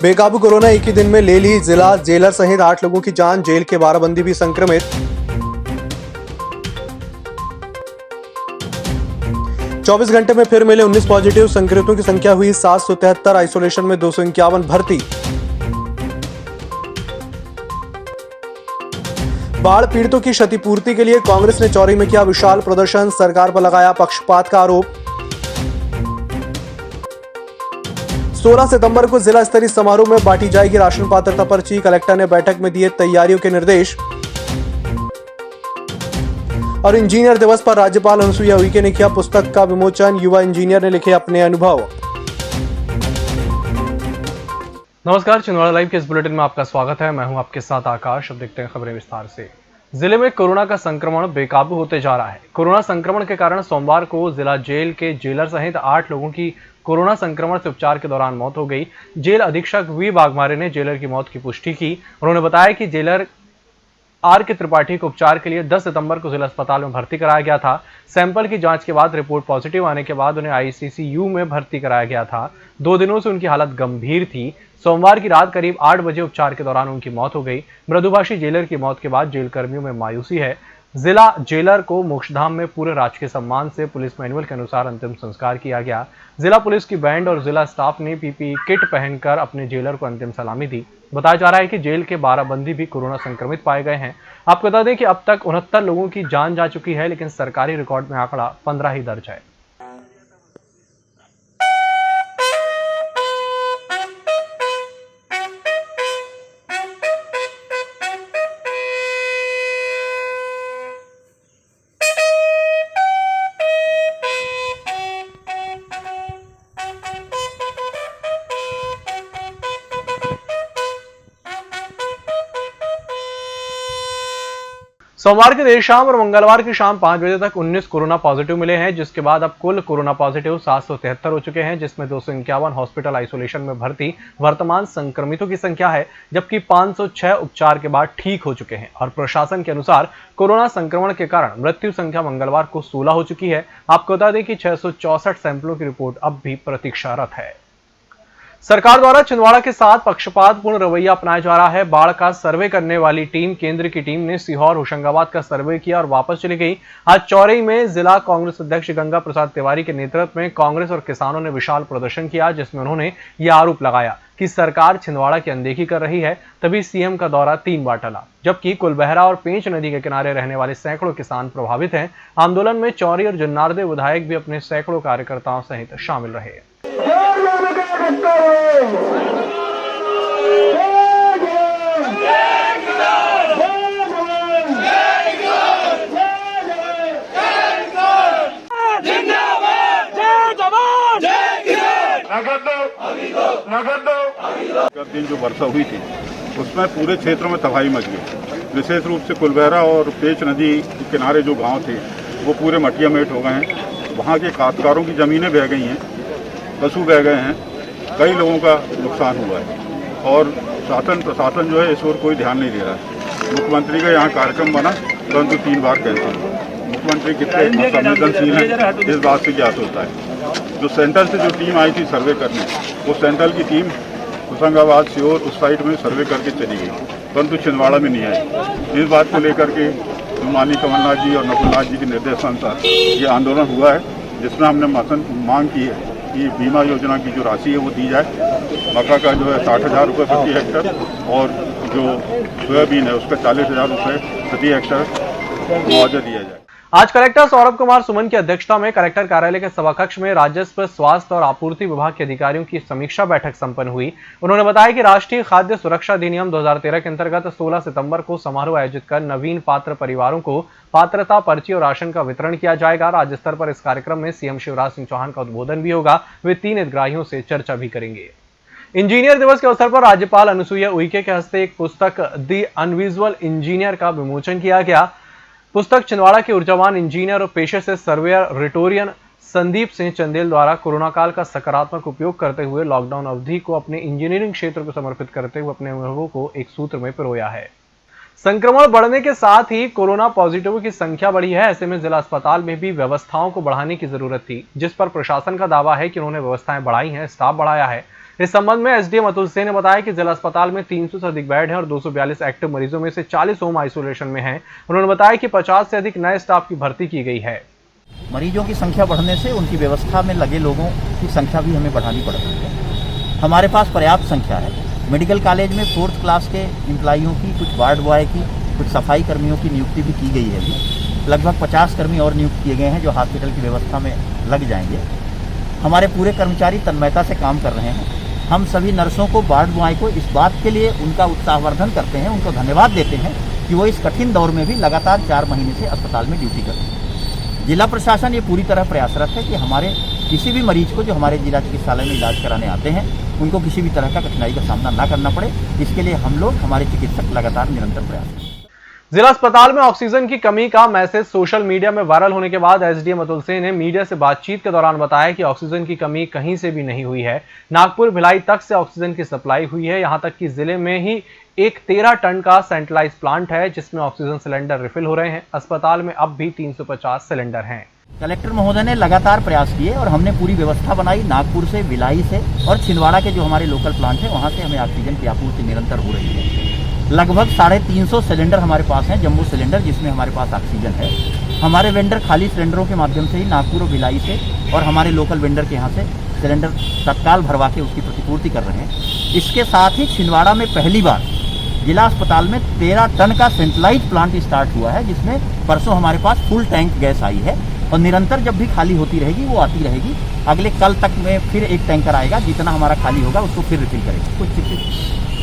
बेकाबू कोरोना एक ही दिन में ले ली जिला, जेलर सहित 8 लोगों की जान, जेल के 12 बंदी भी संक्रमित। 24 घंटे में फिर मिले 19 पॉजिटिव, संक्रमितों की संख्या हुई 773, आइसोलेशन में 251 भर्ती। बाढ़ पीड़ितों की क्षतिपूर्ति के लिए कांग्रेस ने चौरी में किया विशाल प्रदर्शन, सरकार पर लगाया पक्षपात का आरोप। 16 सितंबर को जिला स्तरीय समारोह में बांटी जाएगी राशन पात्रता पर्ची, कलेक्टर ने बैठक में दिए तैयारियों के निर्देश। और इंजीनियर दिवस पर राज्यपाल अनुसुईया उइके ने किया पुस्तक का विमोचन, युवा इंजीनियर ने लिखे अपने अनुभव। नमस्कार, छिंदवाड़ा लाइव के इस बुलेटिन में आपका स्वागत है। मैं हूं आपके साथ आकाश। अब देखते हैं खबरें विस्तार से। जिले में कोरोना का संक्रमण बेकाबू होते जा रहा है। कोरोना संक्रमण के कारण सोमवार को जिला जेल के जेलर सहित 8 लोगों की कोरोना संक्रमण से उपचार के दौरान मौत हो गई। जेल अधीक्षक वी बागमारे ने जेलर की मौत की पुष्टि की। उन्होंने बताया कि जेलर आर के त्रिपाठी को उपचार के लिए 10 सितंबर को जिला अस्पताल में भर्ती कराया गया था। सैंपल की जांच के बाद रिपोर्ट पॉजिटिव आने के बाद उन्हें आईसीसीयू में भर्ती कराया गया था। 2 दिनों से उनकी हालत गंभीर थी। सोमवार की रात करीब 8 बजे उपचार के दौरान उनकी मौत हो गई। मृदुभाषी जेलर की मौत के बाद जेल कर्मियों में मायूसी है। जिला जेलर को मोक्षधाम में पूरे राजकीय सम्मान से पुलिस मैनुअल के अनुसार अंतिम संस्कार किया गया। जिला पुलिस की बैंड और जिला स्टाफ ने पीपीई किट पहनकर अपने जेलर को अंतिम सलामी दी। बताया जा रहा है कि जेल के 12 बंदी भी कोरोना संक्रमित पाए गए हैं। आपको बता दें कि अब तक 69 लोगों की जान जा चुकी है, लेकिन सरकारी रिकॉर्ड में आंकड़ा 15 ही दर्ज है। सोमवार की देर शाम और मंगलवार की शाम 5 बजे तक 19 कोरोना पॉजिटिव मिले हैं, जिसके बाद अब कुल कोरोना पॉजिटिव 773 हो चुके हैं, जिसमें 251 हॉस्पिटल आइसोलेशन में भर्ती वर्तमान संक्रमितों की संख्या है, जबकि 506 उपचार के बाद ठीक हो चुके हैं। और प्रशासन के अनुसार कोरोना संक्रमण के कारण मृत्यु संख्या मंगलवार को 16 हो चुकी है। आपको बता दें कि 664 सैंपलों की रिपोर्ट अब भी प्रतीक्षारत है। सरकार द्वारा छिंदवाड़ा के साथ पक्षपातपूर्ण रवैया अपनाया जा रहा है। बाढ़ का सर्वे करने वाली टीम, केंद्र की टीम ने सीहोर होशंगाबाद का सर्वे किया और वापस चली गई। आज चौरी में जिला कांग्रेस अध्यक्ष गंगा प्रसाद तिवारी के नेतृत्व में कांग्रेस और किसानों ने विशाल प्रदर्शन किया, जिसमें उन्होंने यह आरोप लगाया कि सरकार छिंदवाड़ा की अनदेखी कर रही है। तभी सीएम का दौरा 3 बार टला, जबकि कुलबहरा और पेंच नदी के किनारे रहने वाले सैकड़ों किसान प्रभावित हैं। आंदोलन में चौरी और जन्नारदे विधायक भी अपने सैकड़ों कार्यकर्ताओं सहित शामिल रहे। दिन जो वर्षा हुई थी उसमें पूरे क्षेत्र में तबाही मच गई। विशेष रूप से कुलबहरा और पेंच नदी के किनारे जो गांव थे वो पूरे मटिया मेट हो गए हैं। वहाँ के काश्तकारों की ज़मीनें बह गई हैं, पशु बह गए हैं, कई लोगों का नुकसान हुआ है। और शासन प्रशासन जो है इस ओर कोई ध्यान नहीं दे रहा है। मुख्यमंत्री का यहाँ कार्यक्रम बना, परंतु 3 बार कैंसिल। मुख्यमंत्री कितने संवेदनशील हैं इस बात से ज्ञात होता है। जो सेंट्रल से जो टीम आई थी सर्वे करने, वो सेंट्रल की टीम होशंगाबाद, सीहोर उस साइड में सर्वे करके चली गई, परंतु छिंदवाड़ा में नहीं आई। इस बात को लेकर के माननीय कमलनाथ जी और नकुलनाथ जी के निर्देशानुसार ये आंदोलन हुआ है, जिसमें हमने मांग की है कि बीमा योजना की जो राशि है वो दी जाए। मक्का का जो है 60,000 रुपये प्रति हेक्टर और जो सोयाबीन है उसका 40,000 रुपये प्रति हेक्टर मुआवजा दिया जाए। आज कलेक्टर सौरभ कुमार सुमन की अध्यक्षता में कलेक्टर कार्यालय के सभाकक्ष में राजस्व, स्वास्थ्य और आपूर्ति विभाग के अधिकारियों की समीक्षा बैठक संपन्न हुई। उन्होंने बताया कि राष्ट्रीय खाद्य सुरक्षा अधिनियम 2013 के अंतर्गत 16 सितंबर को समारोह आयोजित कर नवीन पात्र परिवारों को पात्रता पर्ची और राशन का वितरण किया जाएगा। राज्य स्तर पर इस कार्यक्रम में सीएम शिवराज सिंह चौहान का उद्बोधन भी होगा। वे 3 हितग्राहियों से चर्चा भी करेंगे। इंजीनियर दिवस के अवसर पर राज्यपाल अनुसुईया उइके के हस्ते एक पुस्तक द अनविजुअल इंजीनियर का विमोचन किया गया। पुस्तक छिंदवाड़ा के ऊर्जावान इंजीनियर और पेशे से सर्वेयर रिटोरियन संदीप सिंह चंदेल द्वारा कोरोना काल का सकारात्मक उपयोग करते हुए लॉकडाउन अवधि को अपने इंजीनियरिंग क्षेत्र को समर्पित करते हुए अपने अनुभवों को एक सूत्र में पिरोया है। संक्रमण बढ़ने के साथ ही कोरोना पॉजिटिव की संख्या बढ़ी है। ऐसे में जिला अस्पताल में भी व्यवस्थाओं को बढ़ाने की जरूरत थी, जिस पर प्रशासन का दावा है कि उन्होंने व्यवस्थाएं बढ़ाई हैं, स्टाफ बढ़ाया है। इस संबंध में एसडीएम अतुल सिंह ने बताया कि जिला अस्पताल में 300 से अधिक बेड हैं और 242 एक्टिव मरीजों में से 40 होम आइसोलेशन में हैं। उन्होंने बताया कि 50 से अधिक नए स्टाफ की भर्ती की गई है। मरीजों की संख्या बढ़ने से उनकी व्यवस्था में लगे लोगों की संख्या भी हमें बढ़ानी पड़ रही है। हमारे पास पर्याप्त संख्या है। मेडिकल कॉलेज में 4th क्लास के एम्प्लॉइयों की, कुछ वार्ड बॉय की, कुछ सफाई कर्मियों की नियुक्ति भी की गई है। अभी लगभग 50 कर्मी और नियुक्त किए गए हैं जो हॉस्पिटल की व्यवस्था में लग जाएंगे। हमारे पूरे कर्मचारी तन्मयता से काम कर रहे हैं। हम सभी नर्सों को, वार्ड बॉय को इस बात के लिए उनका उत्साहवर्धन करते हैं, उनको धन्यवाद देते हैं कि वो इस कठिन दौर में भी लगातार 4 महीने से अस्पताल में ड्यूटी करते हैं। जिला प्रशासन ये पूरी तरह प्रयासरत है कि हमारे किसी भी मरीज को जो हमारे जिला चिकित्सालय में इलाज कराने आते हैं उनको किसी भी तरह का कठिनाई का सामना ना करना पड़े। इसके लिए हम लोग, हमारे चिकित्सक लगातार निरंतर प्रयास करते हैं। जिला अस्पताल में ऑक्सीजन की कमी का मैसेज सोशल मीडिया में वायरल होने के बाद एसडीएम अतुल सिंह ने मीडिया से बातचीत के दौरान बताया कि ऑक्सीजन की कमी कहीं से भी नहीं हुई है। नागपुर भिलाई तक से ऑक्सीजन की सप्लाई हुई है। यहां तक कि जिले में ही एक 13 टन का सेंट्रलाइज प्लांट है जिसमें ऑक्सीजन सिलेंडर रिफिल हो रहे हैं। अस्पताल में अब भी 350 सिलेंडर हैं। कलेक्टर महोदय ने लगातार प्रयास किए और हमने पूरी व्यवस्था बनाई। नागपुर से, भिलाई से और छिंदवाड़ा के जो हमारे लोकल प्लांट हैं वहां से हमें ऑक्सीजन की आपूर्ति निरंतर हो रही है। लगभग 350 सिलेंडर हमारे पास हैं, जम्बो सिलेंडर, जिसमें हमारे पास ऑक्सीजन है। हमारे वेंडर खाली सिलेंडरों के माध्यम से ही नागपुर और भिलाई से और हमारे लोकल वेंडर के यहाँ से सिलेंडर तत्काल भरवा के उसकी प्रतिपूर्ति कर रहे हैं। इसके साथ ही छिंदवाड़ा में पहली बार जिला अस्पताल में 13 टन का सेंट्रलाइज प्लांट स्टार्ट हुआ है, जिसमें परसों हमारे पास फुल टैंक गैस आई है और निरंतर जब भी खाली होती रहेगी वो आती रहेगी। अगले कल तक में फिर एक टैंकर आएगा, जितना हमारा खाली होगा उसको फिर रिफिल करेगा। कुछ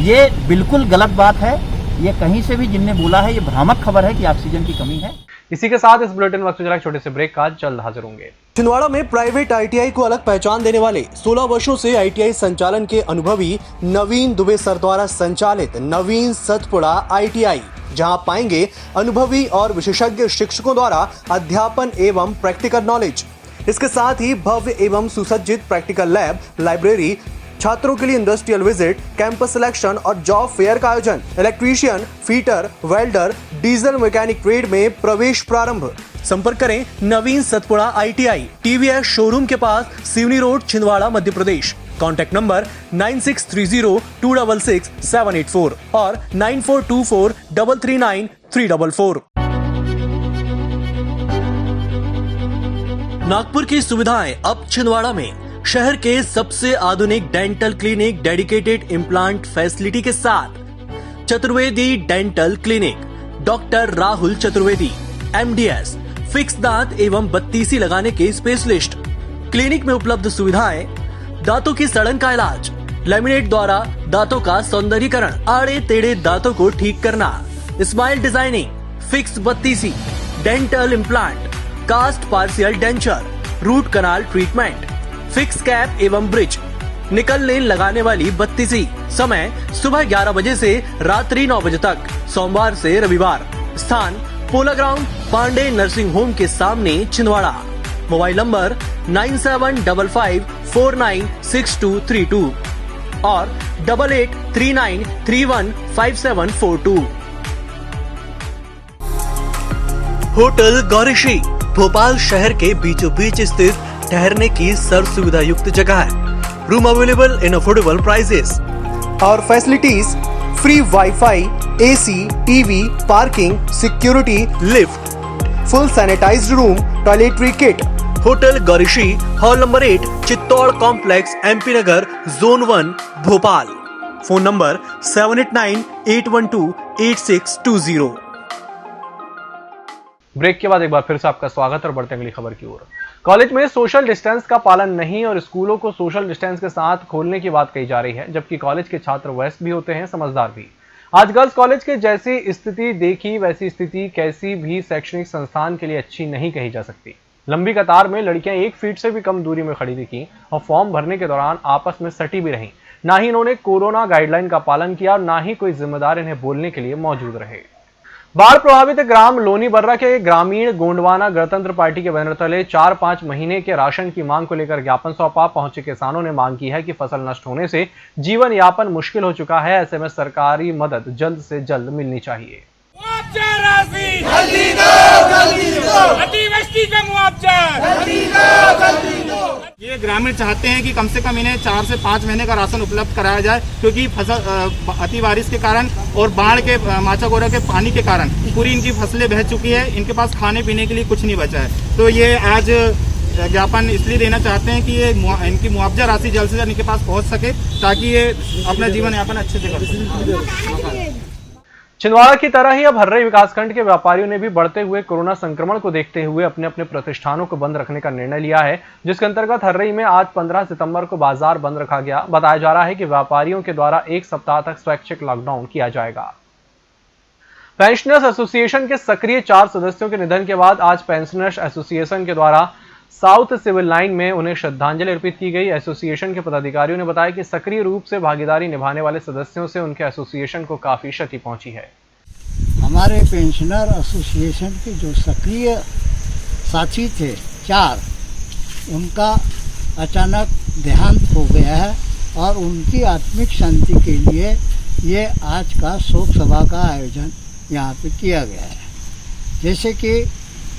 ये बिल्कुल गलत बात है। ये कहीं से भी जिनने बोला है ये भ्रामक खबर है कि ऑक्सीजन की कमी है। इसी के साथ इस बुलेटिन वक्त चला एक छोटे से ब्रेक का, जल्द हाजिर होंगे। छिंदवाड़ा में प्राइवेट आईटीआई को अलग पहचान देने वाले 16 वर्षों से आईटीआई संचालन के अनुभवी नवीन दुबे सर द्वारा संचालित नवीन सतपुड़ा आईटीआई, जहां पाएंगे अनुभवी और विशेषज्ञ शिक्षकों द्वारा अध्यापन एवं प्रैक्टिकल नॉलेज। इसके साथ ही भव्य एवं सुसज्जित प्रैक्टिकल लैब, लाइब्रेरी, छात्रों के लिए इंडस्ट्रियल विजिट, कैंपस सिलेक्शन और जॉब फेयर का आयोजन। Electrician, fitter, welder, diesel mechanic trade में प्रवेश प्रारंभ। संपर्क करें नवीन सतपुड़ा आईटीआई, टीवीएस शोरूम के पास, Seoni road, Chhindwara, Madhya Pradesh. Contact number 9630266784 और 9424339344। नागपुर की सुविधाएं अब छिंदवाड़ा में। शहर के सबसे आधुनिक dental clinic, dedicated implant facility के साथ Chaturvedi dental clinic, doctor Rahul Chaturvedi, MDS, fix दांत एवं बत्तीसी लगाने के स्पेशलिस्ट। क्लिनिक में उपलब्ध सुविधाएं: दांतों की सड़न का इलाज, लैमिनेट द्वारा दांतों का सौंदर्यीकरण, आड़े टेढ़े दांतों को ठीक करना, स्माइल डिजाइनिंग, फिक्स बत्तीसी, dental implant, cast partial denture, root canal treatment, fix cap एवं ब्रिज, निकल लेन लगाने वाली बत्तीसी। समय सुबह 11 बजे से रात्रि 9 बजे तक, सोमवार से रविवार। स्थान पोला ग्राउंड, पांडे नर्सिंग होम के सामने, छिंदवाड़ा। मोबाइल नंबर 9755496232 और 8839315742। होटल गौरीशी भोपाल शहर के बीचों बीच स्थित ठहरने की सर्व सुविधा युक्त जगह है। Room available in affordable prices और facilities: free wifi, AC, TV, parking, security, lift, full sanitized room, toiletry kit. Hotel Gaurishi, hall number 8, Chittor complex, MP Nagar, zone 1, Bhopal. Phone number 7898128620। Break के बाद एक बार फिर से आपका स्वागत और बढ़ते अगली खबर की ओर। कॉलेज में सोशल डिस्टेंस का पालन नहीं और स्कूलों को सोशल डिस्टेंस के साथ खोलने की बात कही जा रही है, जबकि कॉलेज के छात्र वयस्क भी होते हैं, समझदार भी। आज गर्ल्स कॉलेज के जैसी स्थिति देखी वैसी स्थिति किसी भी शैक्षणिक संस्थान के लिए अच्छी नहीं कही जा सकती। लंबी कतार में लड़कियां 1 फीट से भी कम दूरी में खड़ी दिखी और फॉर्म भरने के दौरान आपस में सटी भी रहीं। ना ही इन्होंने कोरोना गाइडलाइन का पालन किया और ना ही कोई जिम्मेदार इन्हें बोलने के लिए मौजूद रहे। बाढ़ प्रभावित ग्राम लोनी बर्रा के ग्रामीण गोंडवाना गणतंत्र पार्टी के बैनर तले 4-5 महीने के राशन की मांग को लेकर ज्ञापन सौंपा। पहुंचे किसानों ने मांग की है कि फसल नष्ट होने से जीवन यापन मुश्किल हो चुका है। ऐसे में सरकारी मदद जल्द से जल्द मिलनी चाहिए। मुआवजा राशि अतिवृष्टि का मुआवजा। ये ग्रामीण चाहते हैं कि कम से कम इन्हें 4 से 5 महीने का राशन उपलब्ध कराया जाए, क्योंकि फसल अति बारिश के कारण और बाढ़ के माचा गोरा के पानी के कारण पूरी इनकी फसलें बह चुकी है। इनके पास खाने पीने के लिए कुछ नहीं बचा है। तो ये आज ज्ञापन इसलिए देना चाहते हैं कि ये इनकी मुआवजा राशि जल्द से जल्द इनके पास पहुंच सके, ताकि ये अपना जीवन यापन अच्छे से कर सकें। छिंदवाड़ा की तरह ही अब हर्रई विकासखंड के व्यापारियों ने भी बढ़ते हुए कोरोना संक्रमण को देखते हुए अपने अपने प्रतिष्ठानों को बंद रखने का निर्णय लिया है, जिसके अंतर्गत हर्रई में आज 15 सितंबर को बाजार बंद रखा गया। बताया जा रहा है कि व्यापारियों के द्वारा 1 सप्ताह तक स्वैच्छिक लॉकडाउन किया जाएगा। पेंशनर्स एसोसिएशन के सक्रिय 4 सदस्यों के निधन के बाद आज पेंशनर्स एसोसिएशन के द्वारा साउथ सिविल लाइन में उन्हें श्रद्धांजलि अर्पित की गई। एसोसिएशन के पदाधिकारियों ने बताया कि सक्रिय रूप से भागीदारी निभाने वाले सदस्यों से उनके एसोसिएशन को काफी क्षति पहुंची है। हमारे पेंशनर एसोसिएशन के जो सक्रिय साथी थे 4, उनका अचानक देहांत हो गया है और उनकी आत्मिक शांति के लिए ये आज का शोक सभा का आयोजन यहाँ पे किया गया है। जैसे कि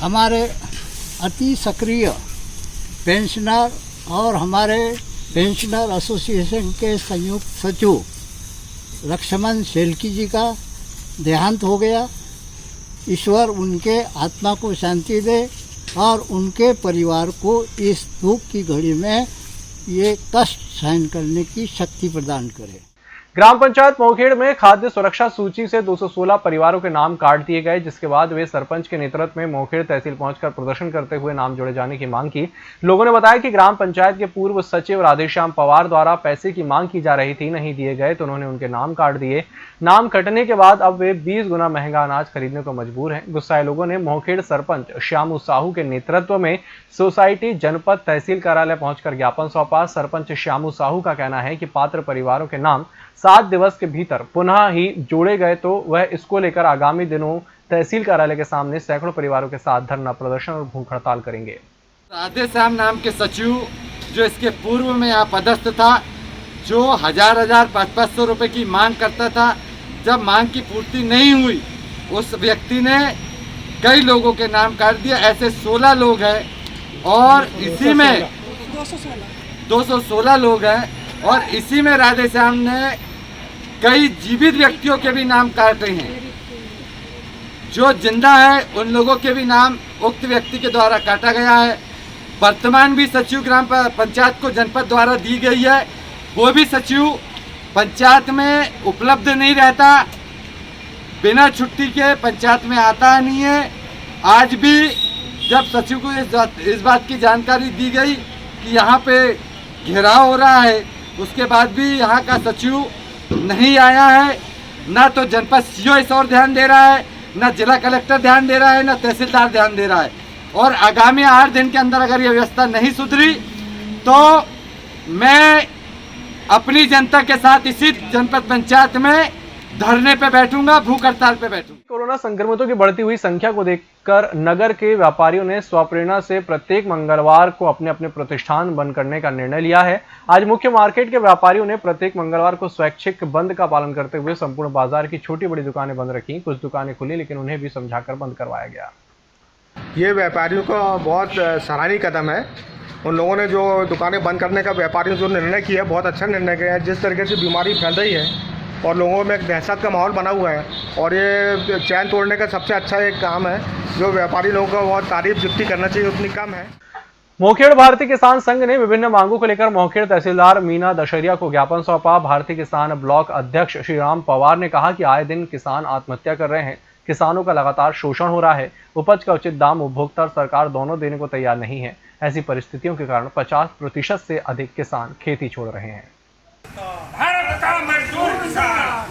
हमारे अति सक्रिय पेंशनर और हमारे पेंशनर एसोसिएशन के संयुक्त सचिव लक्ष्मण शेल्की जी का देहांत हो गया। ईश्वर उनके आत्मा को शांति दे और उनके परिवार को इस दुख की घड़ी में ये कष्ट सहन करने की शक्ति प्रदान करे। ग्राम पंचायत मोखेड़ में खाद्य सुरक्षा सूची से 216 परिवारों के नाम काट दिए गए, जिसके बाद वे सरपंच के नेतृत्व में मोखेड़ तहसील पहुंचकर प्रदर्शन करते हुए नाम जोड़े जाने की मांग की। लोगों ने बताया कि ग्राम पंचायत के पूर्व सचिव राधेश्याम पवार द्वारा पैसे की मांग की जा रही थी, नहीं दिए गए तो उन्होंने उनके नाम काट दिए। नाम कटने के बाद अब वे 20 गुना महंगा अनाज खरीदने को मजबूर हैं। गुस्साए लोगों ने मोखेड़ सरपंच श्यामू साहू के नेतृत्व में सोसाइटी जनपद तहसील कार्यालय पहुंचकर ज्ञापन सौंपा। सरपंच श्यामू साहू का कहना है कि पात्र परिवारों के नाम 7 दिवस के भीतर पुनः ही जोड़े गए तो वह इसको लेकर आगामी दिनों तहसील कार्यालय के सामने सैकड़ों परिवारों के साथ धरना प्रदर्शन और भूख हड़ताल करेंगे। राधेश्याम नाम के सचिव जो इसके पूर्व में यहाँ पदस्थ था, जो 1000-500 रुपए की मांग करता था, जब मांग की पूर्ति नहीं हुई उस व्यक्ति ने कई लोगों के नाम काट दिए। ऐसे 16 लोग हैं और इसी में 216 लोग हैं और इसी में राधेश्याम ने कई जीवित व्यक्तियों के भी नाम काटे हैं। जो जिंदा है उन लोगों के भी नाम उक्त व्यक्ति के द्वारा काटा गया है। वर्तमान भी सचिव ग्राम पंचायत को जनपद द्वारा दी गई है, वो भी सचिव पंचायत में उपलब्ध नहीं रहता, बिना छुट्टी के पंचायत में आता नहीं है। आज भी जब सचिव को इस बात की जानकारी दी गई कि यहाँ पे घेराव हो रहा है, उसके बाद भी यहाँ का सचिव नहीं आया है। ना तो जनपद सीओ इस और ध्यान दे रहा है, ना जिला कलेक्टर ध्यान दे रहा है, ना तहसीलदार ध्यान दे रहा है। और आगामी 8 दिन के अंदर अगर ये व्यवस्था नहीं सुधरी तो मैं अपनी जनता के साथ इसी जनपद पंचायत में धरने पे बैठूंगा, भूख हड़ताल पे बैठूंगा। कोरोना संक्रमितों की बढ़ती हुई संख्या को देखकर नगर के व्यापारियों ने स्वप्रेरणा से प्रत्येक मंगलवार को अपने अपने प्रतिष्ठान बंद करने का निर्णय लिया है। आज मुख्य मार्केट के व्यापारियों ने प्रत्येक मंगलवार को स्वैच्छिक बंद का पालन करते हुए संपूर्ण बाजार की छोटी बड़ी दुकानें बंद रखी। कुछ दुकानें खुली लेकिन उन्हें भी समझाकर बंद करवाया गया। ये व्यापारियों का बहुत सराहनीय कदम है। उन लोगों ने जो दुकानें बंद करने का व्यापारियों जो निर्णय किया है, बहुत अच्छा निर्णय किया है। जिस तरीके से बीमारी फैल रही है और लोगों में एक दहशत का माहौल बना हुआ है और ये चैन तोड़ने का सबसे अच्छा एक काम है, जो व्यापारी लोगों को बहुत तारीफ जितनी करना चाहिए उतनी कम है। मोखेड़ भारतीय किसान संघ ने विभिन्न मांगों को लेकर मोखेड़ तहसीलदार मीना दशहरिया को ज्ञापन सौंपा। भारतीय किसान ब्लॉक अध्यक्ष श्रीराम पवार ने कहा कि आए दिन किसान आत्महत्या कर रहे हैं, किसानों का लगातार शोषण हो रहा है, उपज का उचित दाम उपभोक्ता और सरकार दोनों देने को तैयार नहीं है। ऐसी परिस्थितियों के कारण 50% से अधिक किसान खेती छोड़ रहे हैं। भारत का मजदूर किसान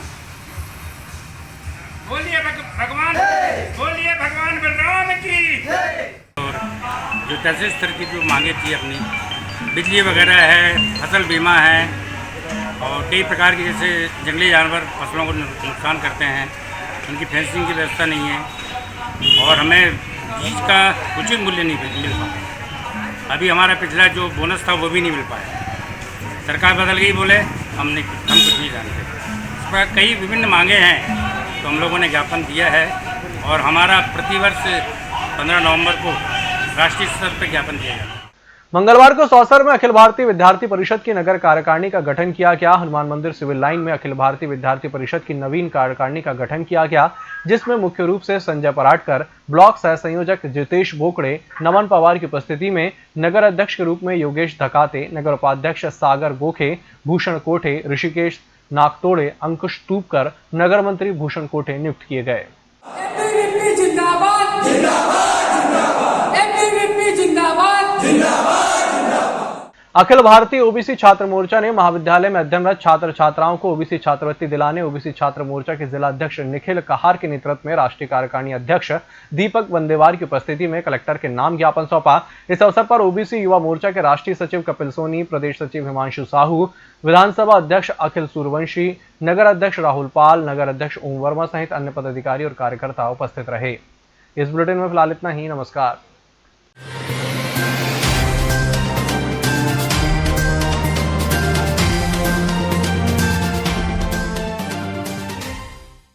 बोलिए भगवान, बोलिए भगवान बलराम की। और जो तहसील स्तर की जो मांगे थी अपनी, बिजली वगैरह है, फसल बीमा है और कई प्रकार की जैसे जंगली जानवर फसलों को नुकसान करते हैं, उनकी फेंसिंग की व्यवस्था नहीं है और हमें बीज का उचित मूल्य नहीं मिल पाया। अभी हमारा पिछला जो बोनस था वो भी नहीं मिल पाया। सरकार बदल गई, बोले हम कुछ नहीं जानते। इस पर कई विभिन्न मांगे हैं तो हम लोगों ने ज्ञापन दिया है और हमारा प्रतिवर्ष 15 नवंबर को राष्ट्रीय स्तर पर ज्ञापन दिया जाता है। मंगलवार को सौसर में अखिल भारतीय विद्यार्थी परिषद की नगर कार्यकारिणी का गठन किया गया। हनुमान मंदिर सिविल लाइन में अखिल भारतीय विद्यार्थी परिषद की नवीन कार्यकारिणी का गठन किया गया, जिसमें मुख्य रूप से संजय पराटकर, ब्लॉक सह संयोजक जितेश बोकड़े, नमन पवार की उपस्थिति में नगर अध्यक्ष के रूप में योगेश धकाते, नगर उपाध्यक्ष सागर गोखे, भूषण कोठे, ऋषिकेश नागतोड़े, अंकुश तूपकर, नगर मंत्री भूषण कोठे नियुक्त किए गए। अखिल भारतीय ओबीसी छात्र मोर्चा ने महाविद्यालय में अध्ययनरत छात्र छात्राओं को ओबीसी छात्रवृत्ति दिलाने ओबीसी छात्र मोर्चा के जिला अध्यक्ष निखिल कहार के नेतृत्व में राष्ट्रीय कार्यकारिणी अध्यक्ष दीपक वंदेवार की उपस्थिति में कलेक्टर के नाम ज्ञापन सौंपा। इस अवसर पर ओबीसी युवा मोर्चा के राष्ट्रीय सचिव कपिल सोनी, प्रदेश सचिव हिमांशु साहू, विधानसभा अध्यक्ष अखिल सूर्यवंशी, नगर अध्यक्ष राहुल पाल, नगर अध्यक्ष ओम वर्मा सहित अन्य पदाधिकारी और कार्यकर्ता उपस्थित रहे। इस बुलेटिन में फिलहाल इतना ही। नमस्कार।